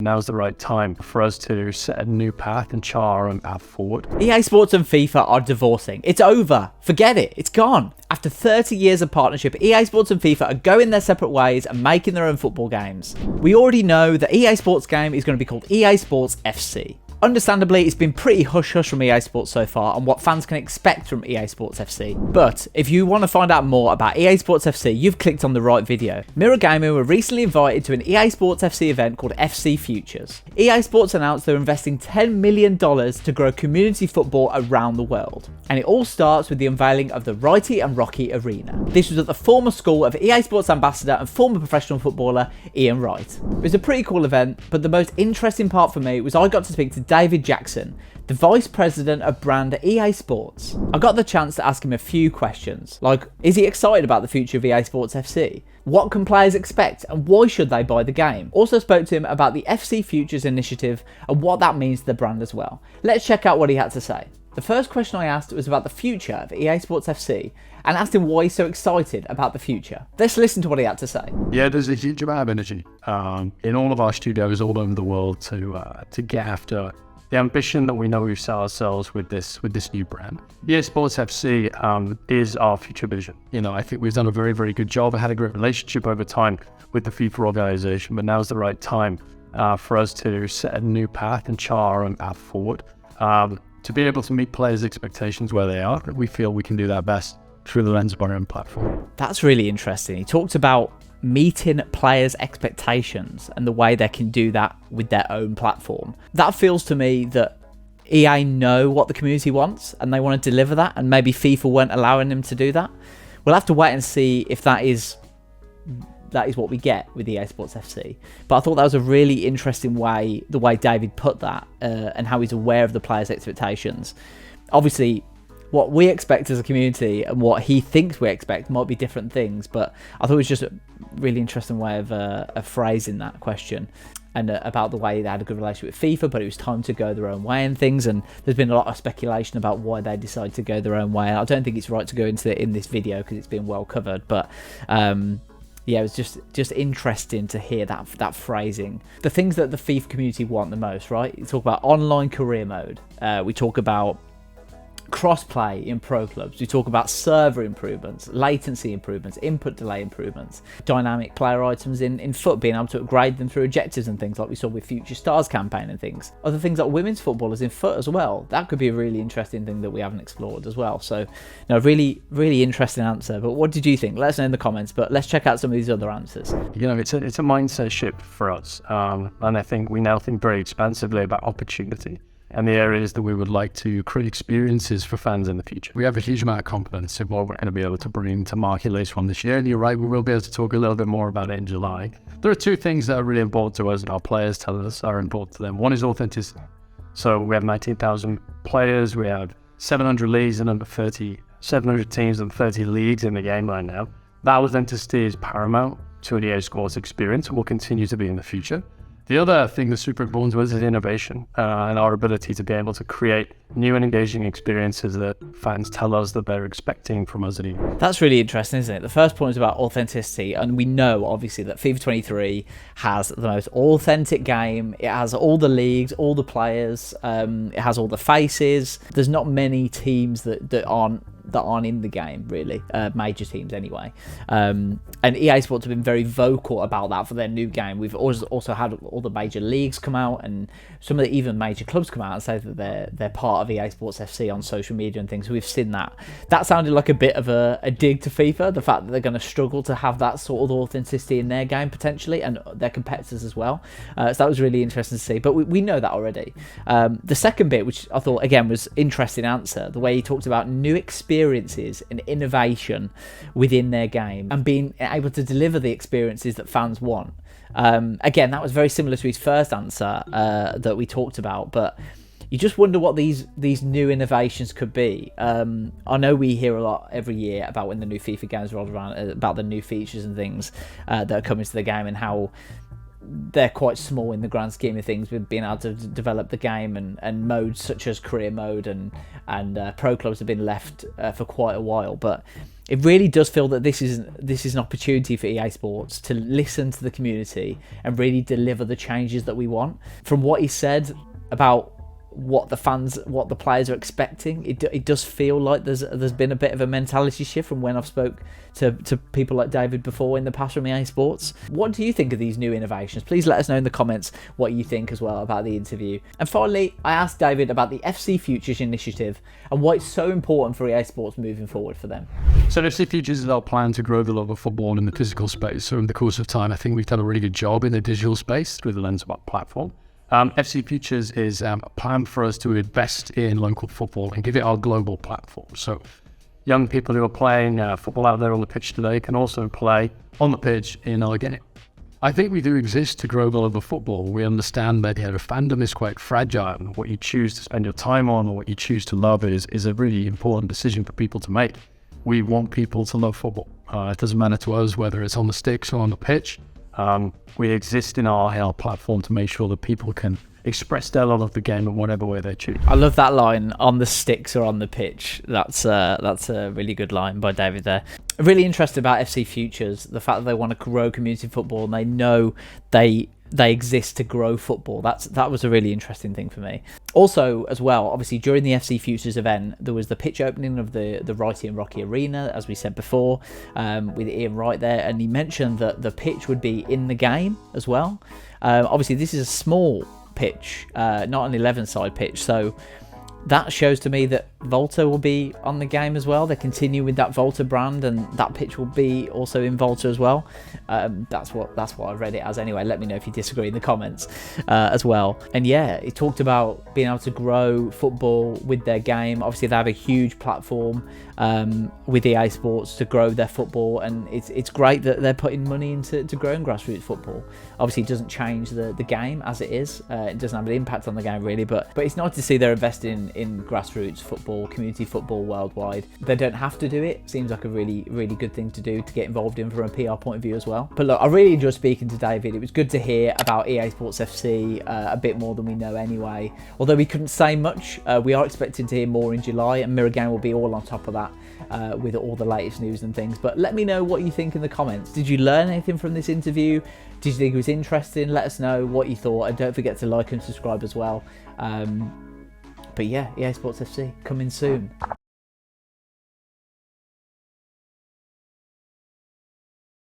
Now's the right time for us to set a new path and chart our own path forward. EA Sports and FIFA are divorcing. It's over. Forget it. It's gone. After 30 years of partnership, EA Sports and FIFA are going their separate ways and making their own football games. We already know the EA Sports game is going to be called EA Sports FC. Understandably, it's been pretty hush-hush from EA Sports so far on what fans can expect from EA Sports FC. But if you want to find out more about EA Sports FC, you've clicked on the right video. Mirror Gaming were recently invited to an EA Sports FC event called FC Futures. EA Sports announced they're investing $10 million to grow community football around the world. And it all starts with the unveiling of the Righty and Rocky Arena. This was at the former school of EA Sports ambassador and former professional footballer Ian Wright. It was a pretty cool event, but the most interesting part for me was I got to speak to David Jackson, the Vice President of Brand at EA Sports. I got the chance to ask him a few questions, like, is he excited about the future of EA Sports FC? What can players expect and why should they buy the game? Also spoke to him about the FC Futures initiative and what that means to the brand as well. Let's check out what he had to say. The first question I asked was about the future of EA Sports FC and asked him why he's so excited about the future. Let's listen to what he had to say. Yeah, there's a huge amount of energy in all of our studios all over the world to get after the ambition that we know we've set ourselves with this new brand. EA Sports FC is our future vision. You know, I think we've done a very, very good job. I had a great relationship over time with the FIFA organization, but now's the right time for us to set a new path and chart our own path forward. To be able to meet players' expectations where they are, we feel we can do that best through the lens of our own platform. That's really interesting. He talked about meeting players' expectations and the way they can do that with their own platform. That feels to me that EA know what the community wants and they want to deliver that, and maybe FIFA weren't allowing them to do that. We'll have to wait and see if that is what we get with EA Sports FC. But I thought that was a really interesting way, the way David put that, and how he's aware of the players' expectations. Obviously, what we expect as a community and what he thinks we expect might be different things, but I thought it was just a really interesting way of phrasing that question, and about the way they had a good relationship with FIFA, but it was time to go their own way and things. And there's been a lot of speculation about why they decided to go their own way. I don't think it's right to go into it in this video because it's been well covered, but yeah, it was just interesting to hear that phrasing. The things that the FIFA community want the most, right? You talk about online career mode. We talk about cross-play in pro clubs. We talk about server improvements, latency improvements, input delay improvements, dynamic player items in FUT, being able to upgrade them through objectives and things like we saw with Future Stars campaign and things. Other things like women's footballers in FUT as well. That could be a really interesting thing that we haven't explored as well. So, no, really, really interesting answer. But what did you think? Let us know in the comments, but let's check out some of these other answers. You know, it's a mindset shift for us. And I think we now think very expansively about opportunity and the areas that we would like to create experiences for fans in the future. We have a huge amount of confidence in what we're going to be able to bring to market later on this year. And you're right, we will be able to talk a little bit more about it in July. There are two things that are really important to us and our players tell us are important to them. One is authenticity. So we have 19,000 players, we have 700 leagues and under 700 teams and 30 leagues in the game right now. That authenticity is paramount to an EA Sports experience and will continue to be in the future. The other thing that's super important to us is innovation and our ability to be able to create new and engaging experiences that fans tell us that they're expecting from us at EA. That's really interesting, isn't it? The first point is about authenticity, and we know obviously that FIFA 23 has the most authentic game. It has all the leagues, all the players, it has all the faces. There's not many teams that aren't in the game, really, major teams anyway, and EA Sports have been very vocal about that for their new game. We've also had all the major leagues come out and some of the even major clubs come out and say that they're part of EA Sports FC on social media and things. So we've seen that sounded like a bit of a dig to FIFA, the fact that they're going to struggle to have that sort of authenticity in their game potentially, and their competitors as well. So that was really interesting to see, but we know that already. The second bit, which I thought again was interesting answer, the way he talked about new experiences and innovation within their game and being able to deliver the experiences that fans want. Again, that was very similar to his first answer that we talked about, but you just wonder what these new innovations could be. I know we hear a lot every year about when the new FIFA games roll around, about the new features and things that are coming to the game, and how they're quite small in the grand scheme of things, with being able to develop the game, and modes such as career mode and pro clubs have been left for quite a while. But it really does feel that this is an opportunity for EA Sports to listen to the community and really deliver the changes that we want. From what he said about what the players are expecting, it does feel like there's been a bit of a mentality shift from when I've spoke to people like David before in the past from EA Sports. What do you think of these new innovations? Please let us know in the comments what you think as well about the interview. And finally, I asked David about the FC Futures initiative and why it's so important for EA Sports moving forward for them. So FC Futures is our plan to grow the love of football in the physical space. So in the course of time, I think we've done a really good job in the digital space through the lens of our platform. FC Futures is a plan for us to invest in local football and give it our global platform. So young people who are playing football out there on the pitch today can also play on the pitch in our game. I think we do exist to grow the love of football. We understand that fandom is quite fragile. What you choose to spend your time on or what you choose to love is a really important decision for people to make. We want people to love football. It doesn't matter to us whether it's on the sticks or on the pitch. We exist in our platform to make sure that people can express their love of the game in whatever way they choose. I love that line, on the sticks or on the pitch. That's a really good line by David there. Really interested about FC Futures, the fact that they want to grow community football and they know they exist to grow football. That was a really interesting thing for me. Also, as well, obviously during the FC Futures event, there was the pitch opening of the Righty and Rocky Arena, as we said before, with Ian Wright there, and he mentioned that the pitch would be in the game as well. Obviously, this is a small pitch, not an 11-side pitch, so that shows to me that Volta will be on the game as well. They continue with that Volta brand, and that pitch will be also in Volta as well. That's what I read it as anyway. Let me know if you disagree in the comments as well. And yeah, he talked about being able to grow football with their game. Obviously, they have a huge platform with EA Sports to grow their football, and it's great that they're putting money into growing grassroots football. Obviously, it doesn't change the game as it is. It doesn't have an impact on the game really, but it's nice to see they're investing in grassroots football, community football worldwide. They don't have to do it. Seems like a really, really good thing to do, to get involved in from a PR point of view as well. But look, I really enjoyed speaking to David. It was good to hear about EA Sports FC a bit more than we know anyway. Although we couldn't say much, we are expecting to hear more in July, and Mirror Game will be all on top of that with all the latest news and things. But let me know what you think in the comments. Did you learn anything from this interview? Did you think it was interesting? Let us know what you thought, and don't forget to like and subscribe as well. But yeah, EA Sports FC coming soon.